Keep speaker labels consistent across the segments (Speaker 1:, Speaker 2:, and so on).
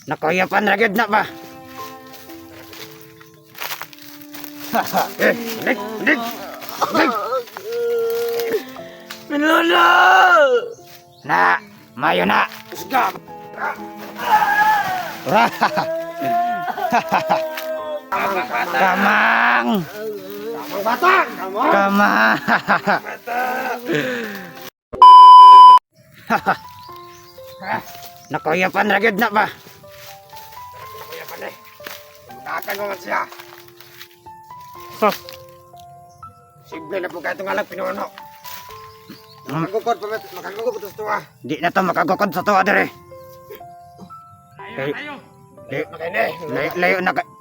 Speaker 1: Nakuyapan ra gyud na ba? Dik.
Speaker 2: Manolo!
Speaker 1: Na, mayo na.
Speaker 2: Usgab!
Speaker 1: Kamang!
Speaker 2: Bata!
Speaker 1: Kamang! Nakuyapan ra gyud na ba?
Speaker 2: Kuya pa eh. Mukhakan mo man siya. Simple na po kahit ng alam pinuno. Makagukod pa, makagukod pa ito ah.
Speaker 1: Di na to makagukod sa tuwa dire.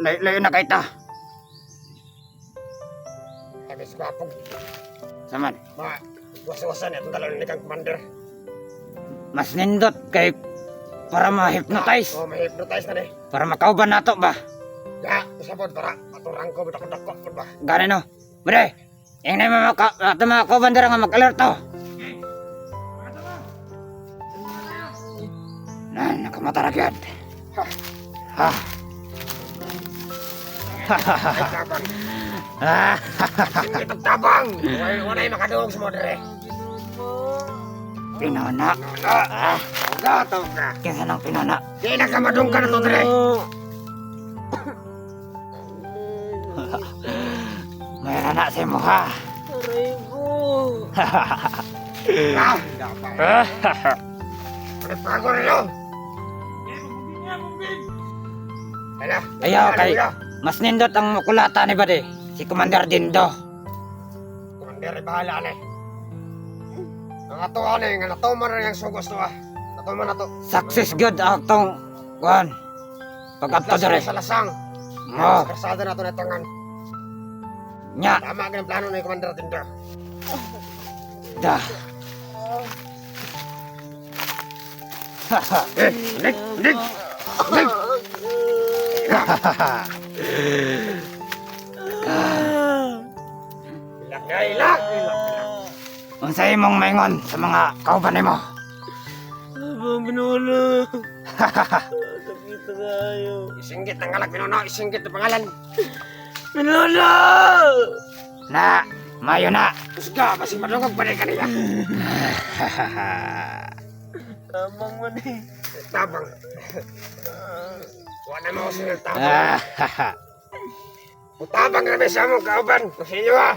Speaker 1: Layo na kay ta.
Speaker 2: Kami sa kapag.
Speaker 1: Saman,
Speaker 2: Wasan-wasan itong dalawa ni kang commander.
Speaker 1: mas nindot kay para ma-hypnotize.
Speaker 2: May hypnotize na eh.
Speaker 1: Para makauban nato ba?
Speaker 2: Ya, isa po para aturang ko bitak-dakot po ba?
Speaker 1: Gani no. Bre, yung na makauban dira nga mag-alerto. Nan, nakamata ra gyud. Ha.
Speaker 2: Tabang.
Speaker 1: Ah.
Speaker 2: Itong tabang. Wala yung makadungog sa mo dire.
Speaker 1: Pinona.
Speaker 2: Gataw ka.
Speaker 1: Kinsa nang pinona?
Speaker 2: Di na ka madung ka na to dire.
Speaker 1: Mayroon na sa imo ha.
Speaker 2: Aray ko. Dapat. Pagpago rin yun.
Speaker 1: Ayaw kay mas nindot ang makulata ni Bade. Si Commander Dindo.
Speaker 2: Commander, bahala na eh. Ang ato ano eh, nga natuman rin yung sugos to ah. Natuman na to.
Speaker 1: Success good ang tong kuan. Pag-apto dire.
Speaker 2: Sa lasang.
Speaker 1: Oh,
Speaker 2: Karsada na to na tangan.
Speaker 1: nya
Speaker 2: Tama ka ng plano ni Commander Tinder.
Speaker 1: da.
Speaker 2: Dik. Ilak.
Speaker 1: Unsa imong maingon sa mga kauban nimo?
Speaker 2: Abang Manolo. Sakit tayo. Isinggit ang alak pinuno, isinggit ang pangalan. Manolo!
Speaker 1: Na, mayo na.
Speaker 2: Usga, basi madungog pa rin kanila. Tabang man eh. Tabang. Wala mo ako silang tabang. Utabang na may sa mong kauban. Kasi inyo ah.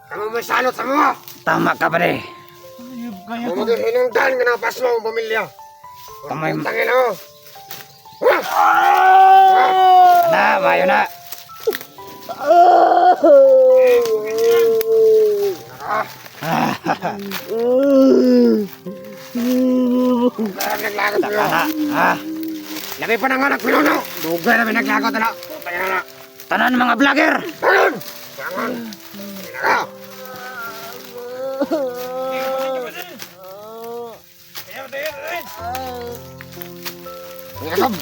Speaker 2: Kamu may sanot sa mga.
Speaker 1: Tama ka Bade.
Speaker 2: Kung maghihinungdan ka na pas mo ang pamilya.
Speaker 1: Kamay mo.
Speaker 2: Tangin ako.
Speaker 1: Na, mayo na.
Speaker 2: Naglagot
Speaker 1: Taka na, ha?
Speaker 2: Labi pa ng anak pinuno. Dugay na may naglagot na. Tayo na.
Speaker 1: Tanan mga vlogger.
Speaker 2: Tangan! Tangan! Naka! Ngakab!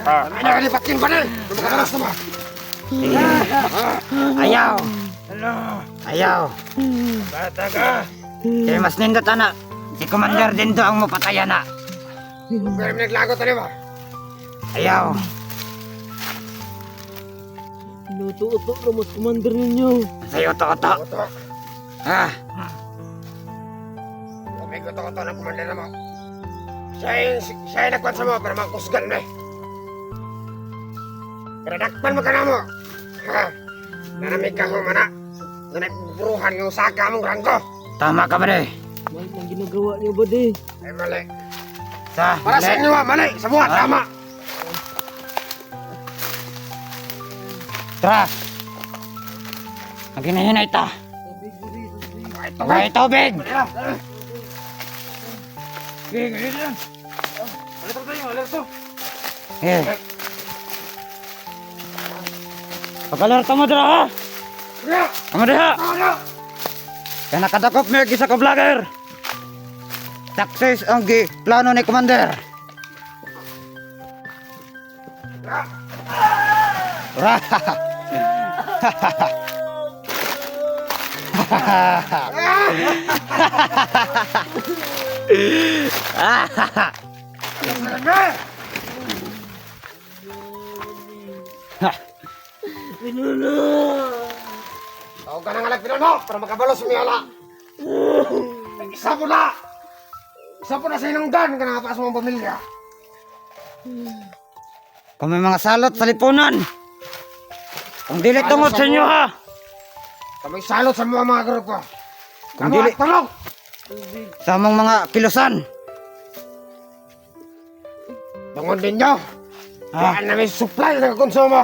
Speaker 2: Kami na kalipatin pa rin! Lumakaras naman!
Speaker 1: Ayaw. Ayaw.
Speaker 2: Bata ka!
Speaker 1: Kaya mas nindot ana. Si Commander Dindo ang mapataya na.
Speaker 2: Pero may naglagot na ba?
Speaker 1: Ayaw.
Speaker 3: Inuto-uto na mas commander ninyo.
Speaker 1: Sa'yo to.
Speaker 2: Oto!
Speaker 1: Ha?
Speaker 2: May koto-koto ng kumanda na mo. Siya yung nagkwan sa mo para makusgan mo eh. Pero dakpan mo ka na mo. Ha? Naramig ka kung mana. Na nagburuhan yung saka mong rangko.
Speaker 1: Tama ka Bade.
Speaker 3: Mali ang ginagawa niyo ba di?
Speaker 2: Ay mali.
Speaker 1: Sa
Speaker 2: Para sa inyo ah, mali. Sa buhat, tama.
Speaker 1: Tra. Maghinay ta. May tubig. Eh. Pag-alerto mo dira ha. Kamu diha. Kaya nakadakop may isa ka vlogger. Success ang plano ni Commander.
Speaker 3: Pinuno!
Speaker 2: Tawag ka ng alag Pinuno para makabalo si Miyala. Isa po na! Isa po na sa inungdan ka na sa mong pamilya.
Speaker 1: Kung may mga salot sa lipunan, kung dili tungod sa inyo ha,
Speaker 2: Kami salot sa mga grupo.
Speaker 1: Kung
Speaker 2: Ano
Speaker 1: dili-
Speaker 2: at tulog?
Speaker 1: sa among mga kilusan.
Speaker 2: Bangon din nyo.
Speaker 1: Ha?
Speaker 2: Kaya namin supply ng konsumo.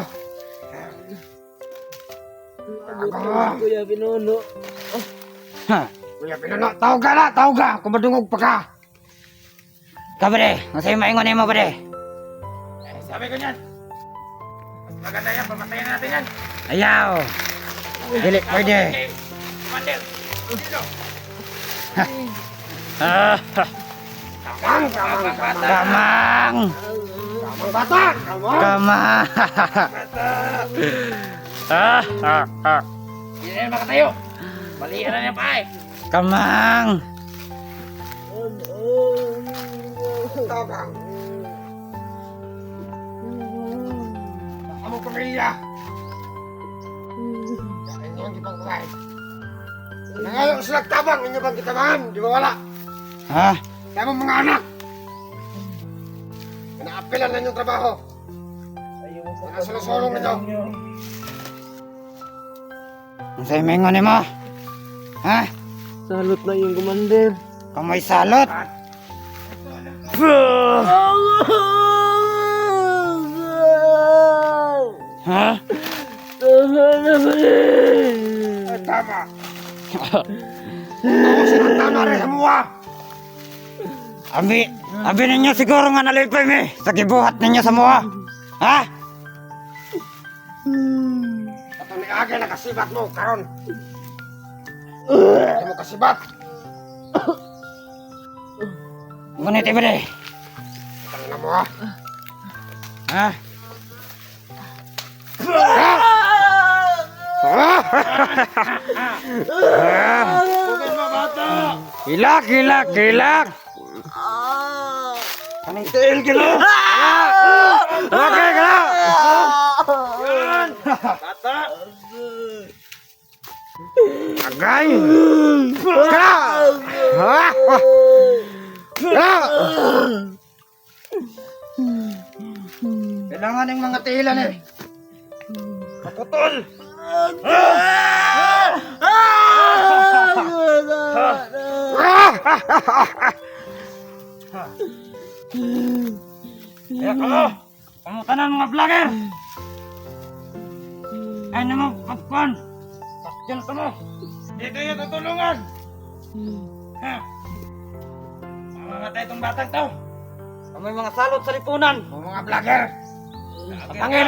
Speaker 3: Kuya Pinuno.
Speaker 1: Ha?
Speaker 2: Kuya Pinuno, tawag ka na, tawag ka. Kung madungog pa ka.
Speaker 1: Kabade, masaya maingon mo bade.
Speaker 2: Sabi ko niyan. Mas maganda yan, pamatayin natin yan.
Speaker 1: Ayaw. Dili pwede.
Speaker 2: Commander, dito.
Speaker 1: Ah,
Speaker 2: Kamang, kamang, kamang.
Speaker 1: kamang.
Speaker 2: Kamang bata, kamang.
Speaker 1: Kamang. Ah.
Speaker 2: Hindi na makatayo. Balian na niya pa eh.
Speaker 1: Kamang.
Speaker 2: Tabang. Among pamilya. Kaya inyo ang gipang kumain. Nangayon sila tabang, inyo bang kitabangan? Di ba wala?
Speaker 1: Ha?
Speaker 2: Kaya mong mga anak. Pinaapilan na inyong trabaho. Pinasulusulong ninyo.
Speaker 1: Masaya maingon mo. Ha?
Speaker 3: Salot na yung commander.
Speaker 1: Kung may salot. Ha?
Speaker 3: Tama na ba
Speaker 2: Ay, tama. Ako sinantama rin sa muwa.
Speaker 1: Abi ninyo siguro nga nalipay mi sa gibuhat ninyo sa mua. Ha?
Speaker 2: At ang niagay na kasibat mo, karon. Hindi mo kasibat.
Speaker 1: Ngunit iba de.
Speaker 2: Ito na mo ha.
Speaker 1: Ha?
Speaker 2: Tubig mo, bata.
Speaker 1: Gilak. Kaning tiil gila. Okay, gila.
Speaker 2: Bata.
Speaker 1: Agay. Gila. Ha? Gila. Kailangan ng mga tiilan eh. Kaputol. Kaya ka, pamutanan mga vlogger. Ay na mo, pagkuhan. Pakyan ka mo. Dito yung tutulungan. Ha? Mamatay itong batang to. May mga salot sa lipunan.
Speaker 2: O mga vlogger.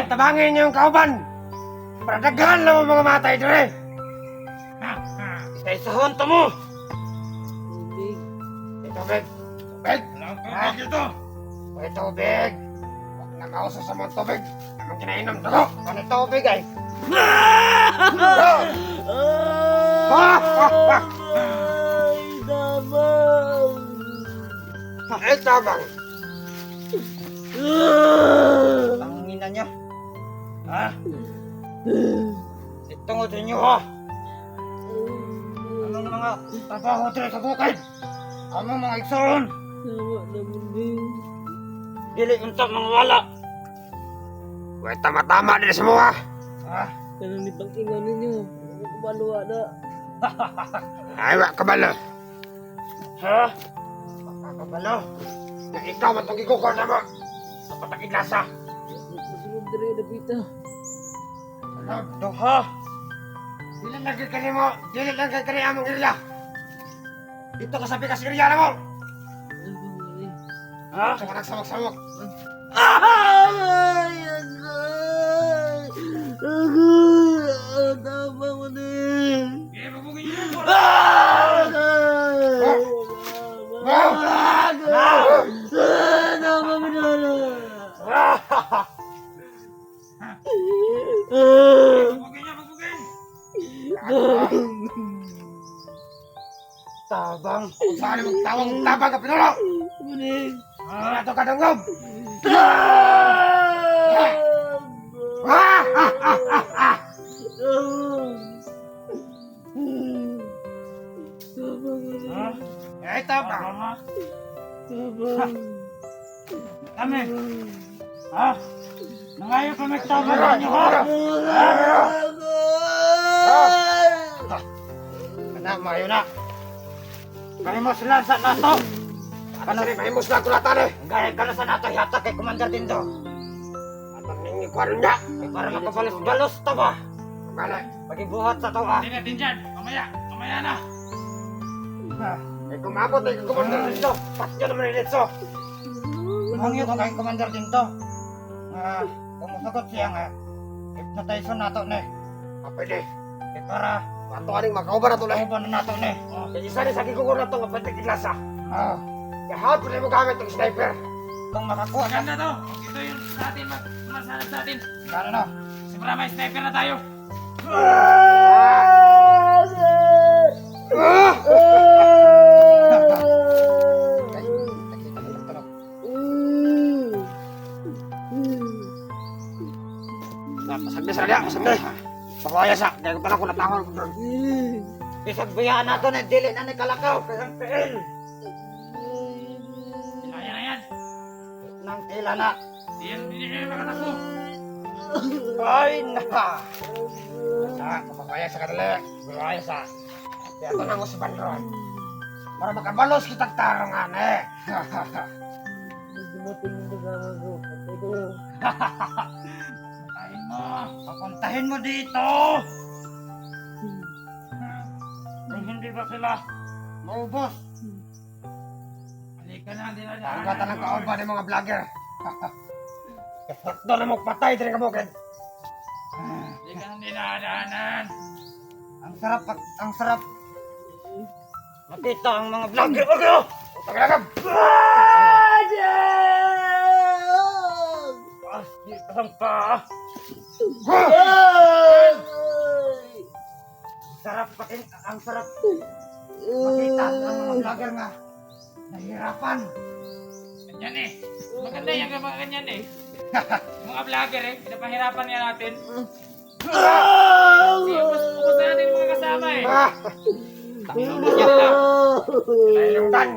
Speaker 2: Tabangin niyo yung kauban. Para daghan lang ang mga matay dire.
Speaker 1: Sa isahon to mo.
Speaker 3: Tubig.
Speaker 2: Tubig. Tubig.
Speaker 1: Tubig dito.
Speaker 2: May tubig. Huwag na mauso sa mga tubig. Naman kinainom dugo. Ano tubig ay?
Speaker 3: Ay, damang.
Speaker 2: Ay, tabang.
Speaker 1: Tangina niya. Ha? Itungod ninyo ha. Anong mga trabaho dito sa bukid? Anong mga igsoon?
Speaker 3: Tama naman din.
Speaker 1: Dili unta mga wala.
Speaker 2: Uy, tama-tama din sa mga.
Speaker 1: Ha?
Speaker 3: Kanang ni pang-ingan ninyo. Ako kumaluwa na.
Speaker 2: Ay, wak kabalo.
Speaker 1: Ha? Makakabalo.
Speaker 2: Na ikaw man itong gigukor na mo. Sa patakid lasa.
Speaker 3: Masunod na rin na pita.
Speaker 2: Ano?
Speaker 1: Duha.
Speaker 2: Dili lang kay kani mo. Dili lang kay kani among iriya. Dito ka sa pikas iriya na mo.
Speaker 3: Ay, bang
Speaker 1: Ha?
Speaker 2: Sa ka nagsamok-samok.
Speaker 3: Ay, agay! Agay! Tama mo din! Tama mo din!
Speaker 1: Bugin.
Speaker 2: 啊
Speaker 1: Bugin.
Speaker 2: 啊
Speaker 1: Bugin.
Speaker 2: 啊
Speaker 1: Bugin. Tabang.
Speaker 2: Kung saan mong tawang tabang ka pinuno.
Speaker 3: Maning.
Speaker 2: Ato ka dungog.
Speaker 1: Ay, tabang. Kami. Ha? Nangayo kami tabang niyo, ha?
Speaker 2: Anak, mayo na.
Speaker 1: Kami mo sila sa nato.
Speaker 2: Ano rin, mahimos na kulatan eh.
Speaker 1: Gaya ka na sa nato, yata kay Commander Dindo.
Speaker 2: At ang ningikwaron niya.
Speaker 1: Ay, para makabalos-balos to ba?
Speaker 2: Bala.
Speaker 1: Pagibuhat sa to, ha?
Speaker 4: Hindi natin dyan. Mamaya na.
Speaker 2: Eh, kumabot eh, kumandar dito. Patyo naman ni Litso.
Speaker 1: Hangyo ko kay Commander Dindo. Kung masagot siya nga, hypnotize nato ne.
Speaker 2: Pwede.
Speaker 1: Eh, para
Speaker 2: Ato aning makauban na tulay.
Speaker 1: kauban na nato ne.
Speaker 2: Kaya isa rin sa gigugur na ito, kapatid iglasa.
Speaker 1: Ah,
Speaker 2: Kaya hawad pa rin mo gamit ng sniper.
Speaker 1: kung makakuha ka,
Speaker 4: Maganda to. Ito yung sa atin. Masanap sa atin.
Speaker 1: gano na.
Speaker 4: Sobra may sniper na tayo.
Speaker 2: Nakita mo lang ito, no? Pasagdi sa raya, pasagdi. Pakawaya sa, kaya ko pala ko natawag ko doon.
Speaker 1: Bisag bayaan nato ne, dili na ni kalakaw, kasang PL.
Speaker 4: Kaya na yan.
Speaker 1: Nang tila na.
Speaker 4: Hindi kayo makatakbo.
Speaker 1: Ay, na.
Speaker 2: Pakawaya sa kadali, pakawaya sa. Kaya ito nang usban ron. Para makabalos kitang tarangan eh.
Speaker 3: Dumating yung kasama ko. Patay ko.
Speaker 4: Tayin mo.
Speaker 1: Papuntahin mo dito.
Speaker 4: Kung hindi ba sila,
Speaker 1: Maubos.
Speaker 4: halika na. Hindi na
Speaker 2: Ang gata ng kauban ng mga vlogger. Doon na mo patay, din ka bukid.
Speaker 4: Halika na dinadaanan.
Speaker 1: Ang sarap. Makita ang mga vlogger.
Speaker 2: Tagalagab!
Speaker 1: Asli kasang pa. Ang sarap makita ang mga vlogger nga. Nahihirapan.
Speaker 4: Ganyan eh. Maganda yung mga ganyan eh. Mga vlogger eh. Pinapahirapan nga natin. Focus na natin yung mga kasama eh. Tanginunan niya nila.
Speaker 2: Yung dan!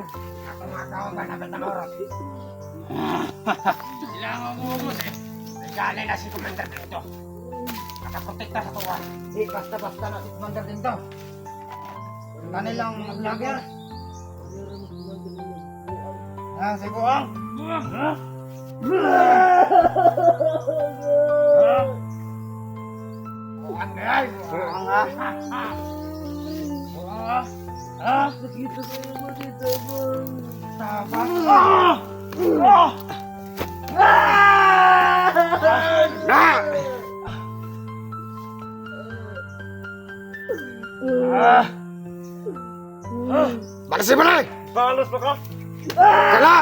Speaker 2: Ako mga kauban na betamorot.
Speaker 4: Sila ang umuubos eh.
Speaker 2: Nagali na si Commander dito. Nakaprotekta sa tuwa.
Speaker 1: Di basta-basta na si Commander din to. Kanilang mga vlogger. Si Buang.
Speaker 4: Buwang!
Speaker 2: Buwan na yan!
Speaker 1: Buang ha.
Speaker 4: Buwang!
Speaker 3: Nakita ko yung matita mo.
Speaker 1: Tabang.
Speaker 2: Na! Balasin mo na!
Speaker 1: Balos ba ka?
Speaker 2: Kala!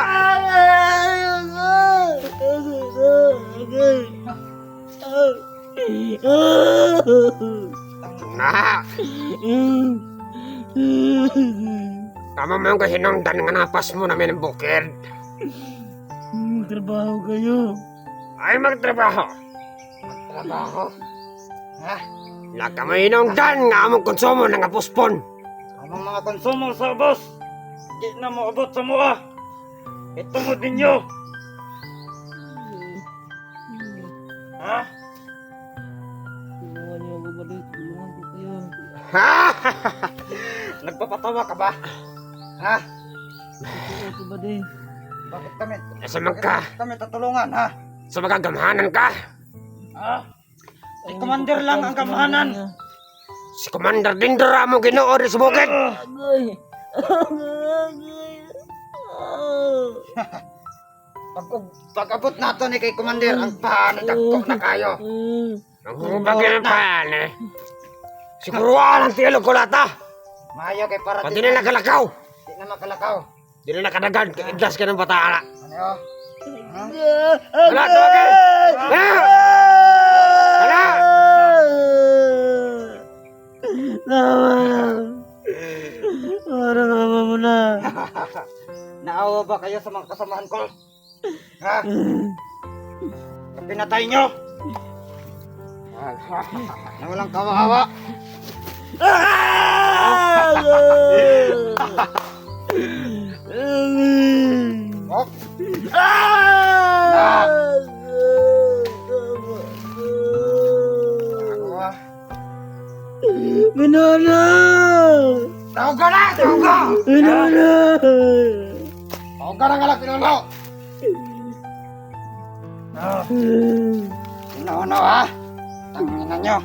Speaker 2: Na! Tama mo yung kahinangdan nga napas mo namin ng bukid.
Speaker 3: Trabaho kayo.
Speaker 2: Ay magtrabaho.
Speaker 1: Trabaho. Ha?
Speaker 2: Laka mo hinangdan nga among konsumo ng apuspon.
Speaker 1: Ang mga konsumo sa boss. Di na mo abot sa mua. Ito mo din nyo. Ha?
Speaker 3: Tulungan niyo ako ba dito? Tulungan ko kayo.
Speaker 1: Nagpapatawa ka ba? Ha?
Speaker 3: Totoo ko ba din?
Speaker 1: Bakit kami?
Speaker 2: Sa magka,
Speaker 1: Kami tatulungan, ha?
Speaker 2: sa magagamhanan ka.
Speaker 1: Ha? Si Commander lang ang kamahanan.
Speaker 2: Si Commander Dindra mo ginoo rin sa bukid.
Speaker 3: Agay! Agay!
Speaker 1: Pag abot nato ni kay Commander, ang paano dagko na kayo.
Speaker 2: Nangubag yan ang paan eh. Siguruan ang tiyalo ko lata.
Speaker 1: Mayo kay para
Speaker 2: Pati na nakalakaw.
Speaker 1: Di na makalakaw.
Speaker 2: Di na nakadagan. Kaigdas ka ng bataala.
Speaker 1: Ano?
Speaker 2: Wala, tawagin! Wala! Wala!
Speaker 3: Tama na. Parang
Speaker 1: Naawa ba kayo sa mga kasamahan ko? Ha? Pinatay nyo? Na walang kawawa. Oh, ah.
Speaker 3: Banana!
Speaker 2: Tawag ka na! Tawag ka!
Speaker 3: Banana!
Speaker 2: Tawag ka ng anak pinuno!
Speaker 1: Ano ha? Tangina nyo.